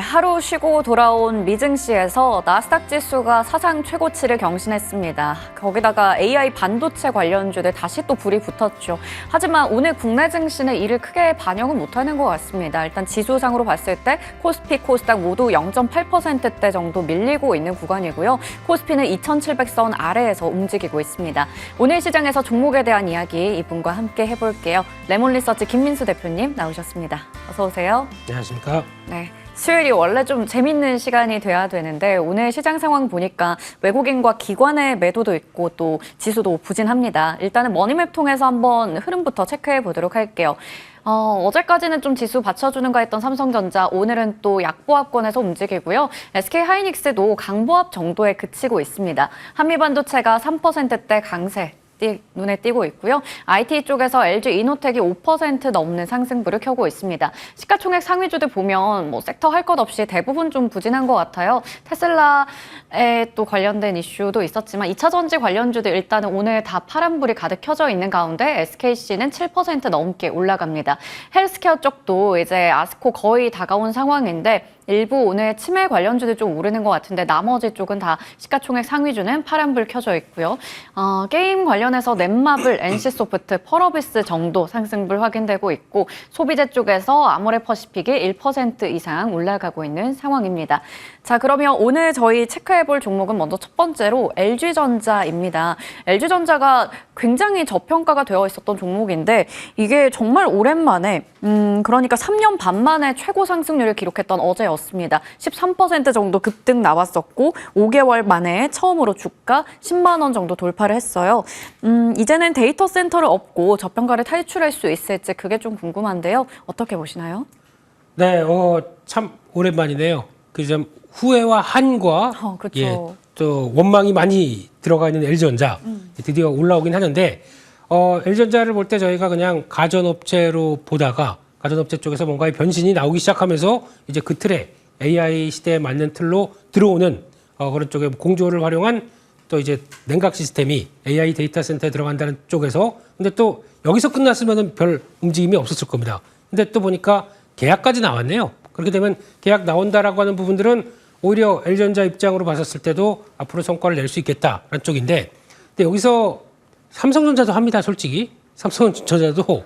하루 쉬고 돌아온 미증시에서 나스닥 지수가 사상 최고치를 경신했습니다. 거기다가 AI 반도체 관련주들 다시 또 불이 붙었죠. 하지만 오늘 국내 증시는 이를 크게 반영은 못하는 것 같습니다. 일단 지수상으로 봤을 때 코스피, 코스닥 모두 0.8%대 정도 밀리고 있는 구간이고요. 코스피는 2,700선 아래에서 움직이고 있습니다. 오늘 시장에서 종목에 대한 이야기 이분과 함께 해볼게요. 레몬리서치 김민수 대표님 나오셨습니다. 어서 오세요. 안녕하십니까. 네. 수요일이 원래 좀 재밌는 시간이 돼야 되는데 오늘 시장 상황 보니까 외국인과 기관의 매도도 있고 또 지수도 부진합니다. 일단은 머니맵 통해서 한번 흐름부터 체크해 보도록 할게요. 어제까지는 좀 지수 받쳐주는가 했던 삼성전자, 오늘은 또 약보합권에서 움직이고요. SK하이닉스도 강보합 정도에 그치고 있습니다. 한미반도체가 3%대 강세. 눈에 띄고 있고요. IT 쪽에서 LG이노텍이 5% 넘는 상승부를 켜고 있습니다. 시가총액 상위주들 보면 뭐 섹터 할 것 없이 대부분 좀 부진한 것 같아요. 테슬라에 또 관련된 이슈도 있었지만 2차 전지 관련주들 일단은 오늘 다 파란불이 가득 켜져 있는 가운데 SKC는 7% 넘게 올라갑니다. 헬스케어 쪽도 이제 아스코 거의 다가온 상황인데 일부 오늘 치매 관련주들 좀 오르는 것 같은데 나머지 쪽은 다 시가총액 상위주는 파란불 켜져 있고요. 게임 관련해서 넷마블, NC소프트, 펄어비스 정도 상승불 확인되고 있고 소비재 쪽에서 아모레퍼시픽이 1% 이상 올라가고 있는 상황입니다. 자, 그러면 오늘 저희 체크해볼 종목은 먼저 첫 번째로 LG전자입니다. LG전자가 굉장히 저평가가 되어 있었던 종목인데 이게 정말 오랜만에 그러니까 3년 반 만에 최고 상승률을 기록했던 어제였습니다. 13% 정도 급등 나왔었고 5개월 만에 처음으로 주가 10만 원 정도 돌파를 했어요. 이제는 데이터 센터를 업고 저평가를 탈출할 수 있을지 그게 좀 궁금한데요. 어떻게 보시나요? 네, 참 오랜만이네요. 좀 후회와 한과 그렇죠. 예, 또 원망이 많이 들어가 있는 LG전자 드디어 올라오긴 하는데 LG전자를 볼 때 저희가 그냥 가전업체로 보다가 가전업체 쪽에서 뭔가의 변신이 나오기 시작하면서 이제 그 틀에 AI 시대에 맞는 틀로 들어오는 그런 쪽에 공조를 활용한 또 이제 냉각 시스템이 AI 데이터 센터에 들어간다는 쪽에서 근데 또 여기서 끝났으면은 별 움직임이 없었을 겁니다. 근데 또 보니까 계약까지 나왔네요. 그렇게 되면 계약 나온다라고 하는 부분들은 오히려 LG전자 입장으로 봤었을 때도 앞으로 성과를 낼 수 있겠다라는 쪽인데 근데 여기서 삼성전자도 합니다. 솔직히 삼성전자도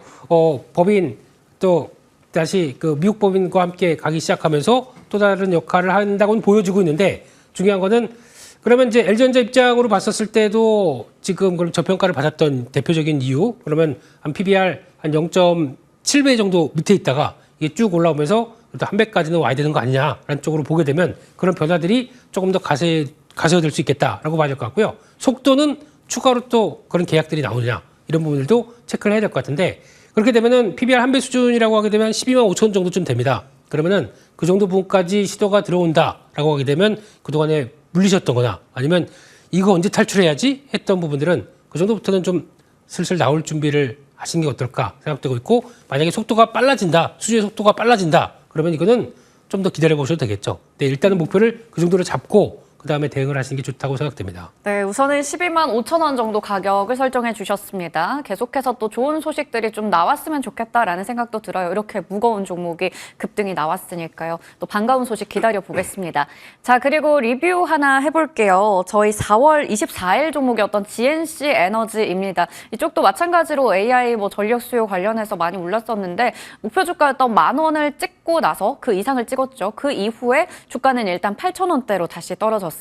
법인 또 다시 그 미국 법인과 함께 가기 시작하면서 또 다른 역할을 한다고는 보여주고 있는데 중요한 거는 그러면 이제 LG전자 입장으로 봤었을 때도 지금 그럼 저평가를 받았던 대표적인 이유 그러면 한 PBR 한 0.7배 정도 밑에 있다가 이게 쭉 올라오면서 또 한 배까지는 와야 되는 거 아니냐라는 쪽으로 보게 되면 그런 변화들이 조금 더 가세될 수 있겠다라고 봐야 될 것 같고요. 속도는 추가로 또 그런 계약들이 나오느냐 이런 부분들도 체크를 해야 될 것 같은데 그렇게 되면은 PBR 한 배 수준이라고 하게 되면 12만 5천 정도쯤 됩니다. 그러면은 그 정도 부분까지 시도가 들어온다라고 하게 되면 그동안에 물리셨던 거나 아니면 이거 언제 탈출해야지 했던 부분들은 그 정도부터는 좀 슬슬 나올 준비를 하시는 게 어떨까 생각되고 있고 만약에 속도가 빨라진다, 수주의 속도가 빨라진다 그러면 이거는 좀 더 기다려 보셔도 되겠죠. 네, 일단은 목표를 그 정도로 잡고 그다음에 대응을 하시는 게 좋다고 생각됩니다. 네, 우선은 12만 5천 원 정도 가격을 설정해 주셨습니다. 계속해서 또 좋은 소식들이 좀 나왔으면 좋겠다라는 생각도 들어요. 이렇게 무거운 종목이 급등이 나왔으니까요. 또 반가운 소식 기다려 보겠습니다. 자, 그리고 리뷰 하나 해볼게요. 저희 4월 24일 종목이었던 GNC 에너지입니다. 이쪽도 마찬가지로 AI 전력 수요 관련해서 많이 올랐었는데 목표 주가였던 10,000원을 찍고 나서 그 이상을 찍었죠. 그 이후에 주가는 일단 8,000원대로 다시 떨어졌습니다.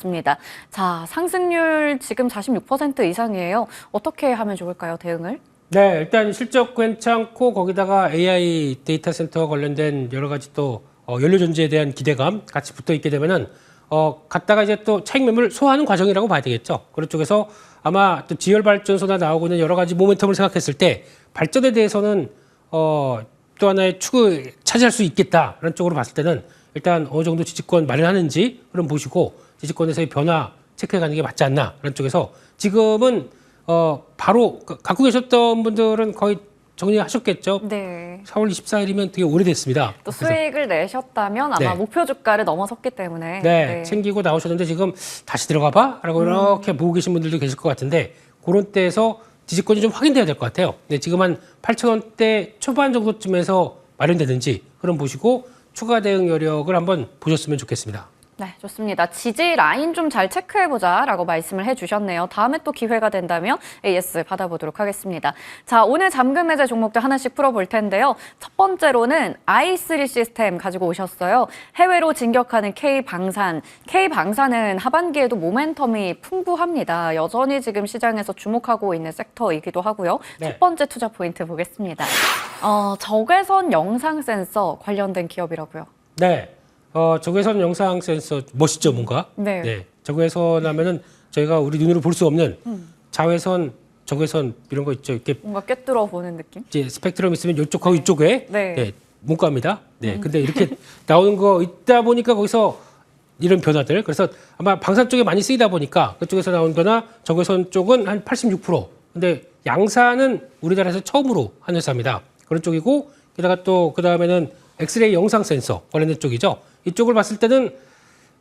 자, 상승률 지금 46% 이상이에요. 어떻게 하면 좋을까요, 대응을? 네, 일단 실적 괜찮고 거기다가 AI 데이터 센터와 관련된 여러 가지 또 연료 전지에 대한 기대감 같이 붙어 있게 되면은 갔다가 이제 또 차익 매물 소화하는 과정이라고 봐야 되겠죠. 그런 쪽에서 아마 또 지열 발전소나 나오고 있는 여러 가지 모멘텀을 생각했을 때 발전에 대해서는 또 하나의 축을 차지할 수 있겠다라는 쪽으로 봤을 때는 일단 어느 정도 지지권 마련하는지 그럼 보시고 지지권에서의 변화 체크해가는 게 맞지 않나 그런 쪽에서 지금은 바로 갖고 계셨던 분들은 거의 정리하셨겠죠. 네. 4월 24일이면 되게 오래됐습니다. 또 수익을 내셨다면 아마 네. 목표 주가를 넘어섰기 때문에 네, 챙기고 나오셨는데 지금 다시 들어가 봐? 라고 이렇게 보고 계신 분들도 계실 것 같은데 그런 때에서 지지권이 좀 확인돼야 될 것 같아요. 네, 지금 한 8,000원대 초반 정도쯤에서 마련되든지 그럼 보시고 추가 대응 여력을 한번 보셨으면 좋겠습니다. 네, 좋습니다. 지지 라인 좀 잘 체크해보자라고 말씀을 해주셨네요. 다음에 또 기회가 된다면 AS 받아보도록 하겠습니다. 자, 오늘 잠금 해제 종목들 하나씩 풀어볼 텐데요. 첫 번째로는 i3 시스템 가지고 오셨어요. 해외로 진격하는 K방산. K방산은 하반기에도 모멘텀이 풍부합니다. 여전히 지금 시장에서 주목하고 있는 섹터이기도 하고요. 네. 첫 번째 투자 포인트 보겠습니다. 적외선 영상 센서 관련된 기업이라고요. 네. 적외선 영상 센서 멋있죠, 뭔가? 네. 적외선 하면은 저희가 우리 눈으로 볼 수 없는 자외선, 적외선 이런 거 있죠. 이렇게 뭔가 꿰뚫어 보는 느낌? 이제 스펙트럼 있으면 이쪽하고 이쪽에 네. 문과입니다. 네. 근데 이렇게 나오는 거 있다 보니까 거기서 이런 변화들. 그래서 아마 방산 쪽에 많이 쓰이다 보니까 그쪽에서 나온 거나 적외선 쪽은 한 86%. 근데 양산은 우리나라에서 처음으로 한 회사입니다. 그런 쪽이고 게다가 또 그다음에는 엑스레이 영상 센서 관련된 쪽이죠. 이쪽을 봤을 때는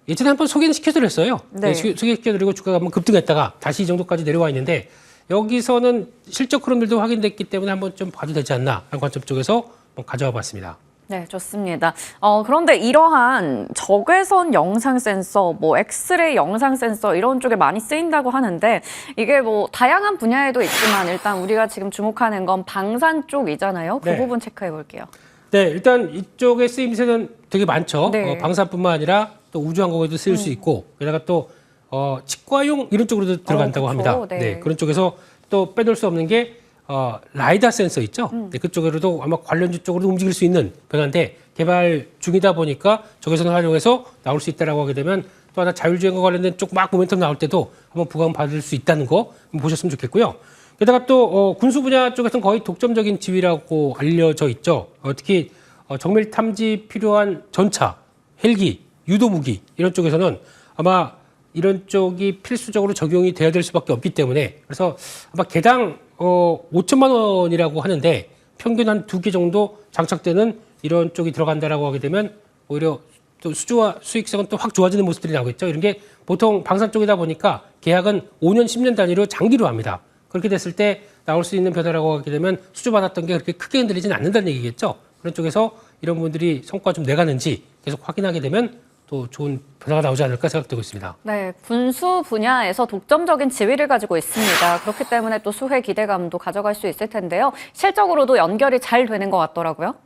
예전에 한번 소개는 시켜드렸어요. 네. 소개시켜드리고 주가가 한번 급등했다가 다시 이 정도까지 내려와 있는데 여기서는 실적 흐름들도 확인됐기 때문에 한번 좀 봐도 되지 않나 하는 관점 쪽에서 한번 가져와 봤습니다. 네, 좋습니다. 그런데 이러한 적외선 영상 센서, 뭐 엑스레이 영상 센서 이런 쪽에 많이 쓰인다고 하는데 이게 뭐 다양한 분야에도 있지만 일단 우리가 지금 주목하는 건 방산 쪽이잖아요. 그 네. 부분 체크해 볼게요. 네, 일단 이쪽의 쓰임새는 되게 많죠. 네. 방산뿐만 아니라 또 우주항공에도 쓰일 수 있고 게다가 또 치과용 이런 쪽으로도 들어간다고 그렇죠. 합니다. 네. 그런 쪽에서 또 빼놓을 수 없는 게 라이다 센서 있죠. 네, 그쪽으로도 아마 관련주 쪽으로 움직일 수 있는 변화인데 개발 중이다 보니까 적외선을 활용해서 나올 수 있다라고 하게 되면 또 하나 자율주행과 관련된 쪽 막 모멘텀 나올 때도 한번 부각 받을 수 있다는 거 한번 보셨으면 좋겠고요. 게다가 또 군수 분야 쪽에서는 거의 독점적인 지위라고 알려져 있죠. 특히 정밀 탐지 필요한 전차, 헬기, 유도무기 이런 쪽에서는 아마 이런 쪽이 필수적으로 적용이 돼야 될 수밖에 없기 때문에 그래서 아마 개당 5천만 원이라고 하는데 평균 한 2개 정도 장착되는 이런 쪽이 들어간다라고 하게 되면 오히려 또 수주와 수익성은 또 확 좋아지는 모습들이 나오겠죠. 이런 게 보통 방산 쪽이다 보니까 계약은 5년, 10년 단위로 장기로 합니다. 그렇게 됐을 때 나올 수 있는 변화라고 하게 되면 수주받았던 게 그렇게 크게 흔들리지는 않는다는 얘기겠죠. 그런 쪽에서 이런 분들이 성과 좀 내가는지 계속 확인하게 되면 또 좋은 변화가 나오지 않을까 생각되고 있습니다. 네, 군수 분야에서 독점적인 지위를 가지고 있습니다. 그렇기 때문에 또 수혜 기대감도 가져갈 수 있을 텐데요. 실적으로도 연결이 잘 되는 것 같더라고요.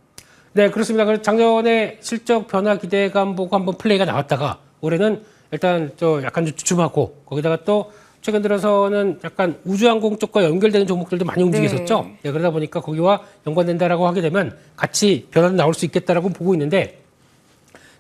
네, 그렇습니다. 그래서 작년에 실적 변화 기대감 보고 한번 플레이가 나왔다가 올해는 일단 또 약간 좀 주춤하고 거기다가 또 최근 들어서는 약간 우주항공 쪽과 연결되는 종목들도 많이 움직였었죠. 네, 그러다 보니까 거기와 연관된다라고 하게 되면 같이 변화도 나올 수 있겠다라고 보고 있는데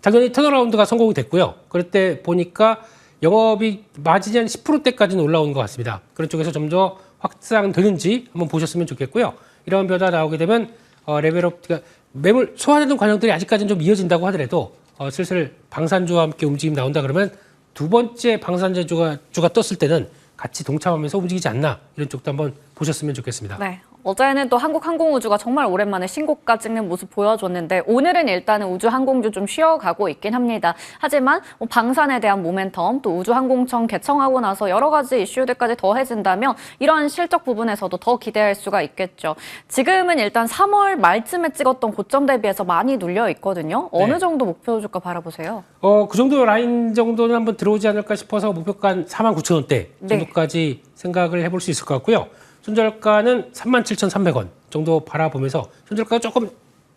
작년에 턴어라운드가 성공이 됐고요. 그럴 때 보니까 영업이 마진이 한 10%대까지는 올라온 것 같습니다. 그런 쪽에서 좀 더 확산되는지 한번 보셨으면 좋겠고요. 이런 변화 나오게 되면 레벨업, 그러니까 매물 소화되는 과정들이 아직까지는 좀 이어진다고 하더라도 슬슬 방산주와 함께 움직임 나온다 그러면 두 번째 방산주가 떴을 때는 같이 동참하면서 움직이지 않나 이런 쪽도 한번 보셨으면 좋겠습니다. 네, 어제는 또 한국항공우주가 정말 오랜만에 신고가 찍는 모습 보여줬는데 오늘은 일단은 우주항공주 좀 쉬어가고 있긴 합니다. 하지만 방산에 대한 모멘텀 또 우주항공청 개청하고 나서 여러 가지 이슈들까지 더해진다면 이런 실적 부분에서도 더 기대할 수가 있겠죠. 지금은 일단 3월 말쯤에 찍었던 고점 대비해서 많이 눌려 있거든요. 어느 네. 정도 목표 주가 바라보세요? 그 정도 라인 정도는 한번 들어오지 않을까 싶어서 목표가 49,000원대 정도까지 생각을 해볼 수 있을 것 같고요. 손절가는 37,300원 정도 바라보면서 손절가가 조금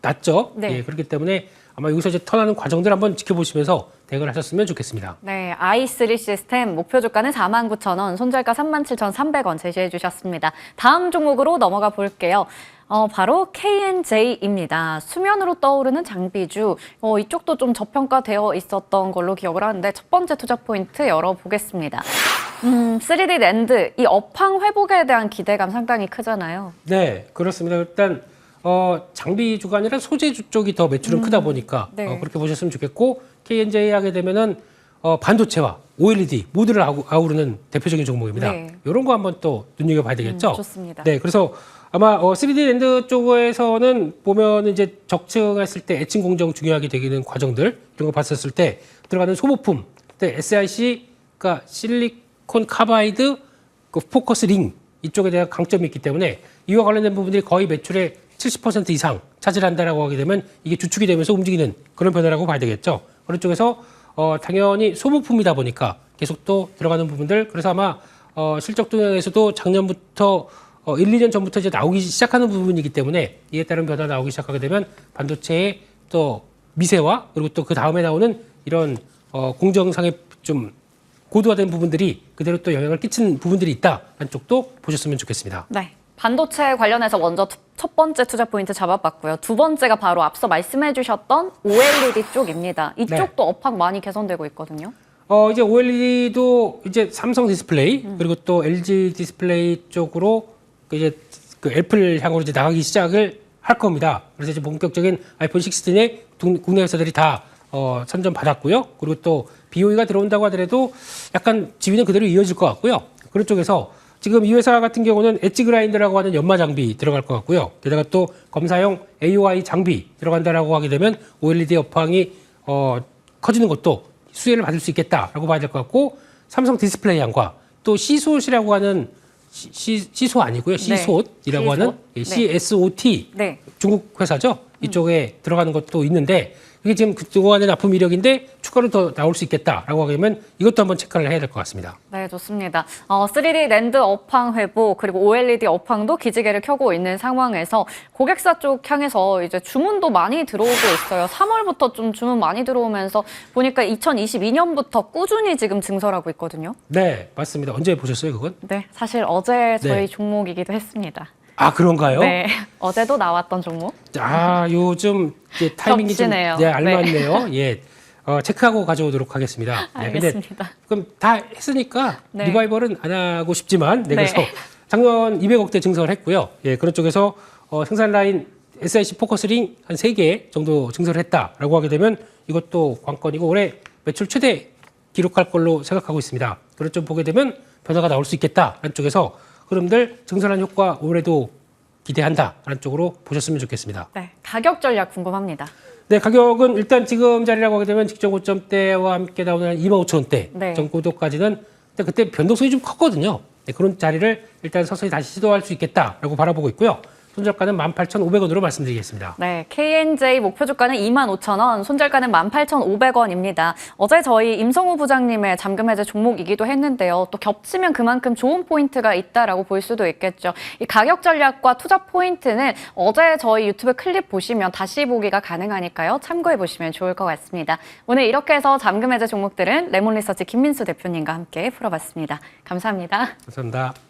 낮죠. 네. 예, 그렇기 때문에 아마 여기서 이제 턴하는 과정들 한번 지켜보시면서 대응을 하셨으면 좋겠습니다. 네, i3 시스템 목표 주가는 49,000원, 손절가 37,300원 제시해 주셨습니다. 다음 종목으로 넘어가 볼게요. 바로 K&J입니다. 수면으로 떠오르는 장비주. 이쪽도 좀 저평가되어 있었던 걸로 기억을 하는데 첫 번째 투자 포인트 열어보겠습니다. 3D 랜드, 이 업황 회복에 대한 기대감 상당히 크잖아요. 네, 그렇습니다. 일단 장비주가 아니라 소재주 쪽이 더 매출은 크다 보니까 네. 그렇게 보셨으면 좋겠고 K&J 하게 되면은 반도체와 OLED 모두를 아우르는 대표적인 종목입니다. 네. 이런 거 한번 또 눈여겨봐야 되겠죠. 좋습니다. 네, 그래서 아마 3D 랜드 쪽에서는 보면 이제 적층했을 때 애칭 공정 중요하게 되는 과정들 이런 거 봤었을 때 들어가는 소모품, 그때 SiC가 실리콘 카바이드 그 포커스 링 이쪽에 대한 강점이 있기 때문에 이와 관련된 부분들이 거의 매출의 70% 이상 차지한다라고 하게 되면 이게 주축이 되면서 움직이는 그런 변화라고 봐야 되겠죠. 그런 쪽에서 당연히 소모품이다 보니까 계속 또 들어가는 부분들, 그래서 아마 실적 동향에서도 작년부터 1, 2년 전부터 이제 나오기 시작하는 부분이기 때문에 이에 따른 변화 나오기 시작하게 되면 반도체의 또 미세화, 그리고 또 그 다음에 나오는 이런 공정상의 좀 고도화된 부분들이 그대로 또 영향을 끼치는 부분들이 있다라는 쪽도 보셨으면 좋겠습니다. 네. 반도체 관련해서 먼저 첫 번째 투자 포인트 잡아봤고요. 두 번째가 바로 앞서 말씀해 주셨던 OLED 쪽입니다. 이쪽도 업황 많이 개선되고 있거든요. 이제 OLED도 이제 삼성 디스플레이 그리고 또 LG 디스플레이 쪽으로 이제 그 애플 향으로 이제 나가기 시작을 할 겁니다. 그래서 이제 본격적인 아이폰 16에 국내 회사들이 다 선점 받았고요. 그리고 또 BOE가 들어온다고 하더라도 약간 지위는 그대로 이어질 것 같고요. 그런 쪽에서 지금 이 회사 같은 경우는 엣지 그라인더라고 하는 연마 장비 들어갈 것 같고요. 게다가 또 검사용 AOI 장비 들어간다라고 하게 되면 OLED 업황이 커지는 것도 수혜를 받을 수 있겠다라고 봐야 될 것 같고, 삼성 디스플레이 향과 또 C솥이라고 하는 C솥 아니고요. C솥이라고 하는 CSOT 네. 중국 회사죠. 이쪽에 들어가는 것도 있는데 이게 지금 그동안의 납품 이력인데 추가로 더 나올 수 있겠다라고 하게 되면 이것도 한번 체크를 해야 될 것 같습니다. 네, 좋습니다. 3D 랜드 업황 회복 그리고 OLED 업황도 기지개를 켜고 있는 상황에서 고객사 쪽 향해서 이제 주문도 많이 들어오고 있어요. 3월부터 좀 주문 많이 들어오면서 보니까 2022년부터 꾸준히 지금 증설하고 있거든요. 네, 맞습니다. 언제 보셨어요, 그건? 네, 사실 어제 저희 네. 종목이기도 했습니다. 아, 그런가요? 네, 어제도 나왔던 종목. 아, 요즘 이제 타이밍이 좀 겹치네요. 알맞네요. 예. 체크하고 가져오도록 하겠습니다. 네, 근데 알겠습니다. 그럼 다 했으니까 네. 리바이벌은 안 하고 싶지만, 네, 그래서 네. 작년 200억대 증설을 했고요. 예, 그런 쪽에서 생산 라인 SiC 포커스링 한 3개 정도 증설을 했다라고 하게 되면 이것도 관건이고 올해 매출 최대 기록할 걸로 생각하고 있습니다. 그런 쪽 보게 되면 변화가 나올 수 있겠다라는 쪽에서 흐름들 증설한 효과 올해도 기대한다라는 쪽으로 보셨으면 좋겠습니다. 네, 가격 전략 궁금합니다. 네, 가격은 일단 지금 자리라고 하게 되면 직전 고점대와 함께 나오는 한 25,000원대 네. 정도까지는 그때 변동성이 좀 컸거든요. 네, 그런 자리를 일단 서서히 다시 시도할 수 있겠다라고 바라보고 있고요. 손절가는 18,500원으로 말씀드리겠습니다. 네, KNJ 목표 주가는 25,000원, 손절가는 18,500원입니다. 어제 저희 임성우 부장님의 잠금 해제 종목이기도 했는데요. 또 겹치면 그만큼 좋은 포인트가 있다라고 볼 수도 있겠죠. 이 가격 전략과 투자 포인트는 어제 저희 유튜브 클립 보시면 다시 보기가 가능하니까요. 참고해 보시면 좋을 것 같습니다. 오늘 이렇게 해서 잠금 해제 종목들은 레몬리서치 김민수 대표님과 함께 풀어봤습니다. 감사합니다. 감사합니다.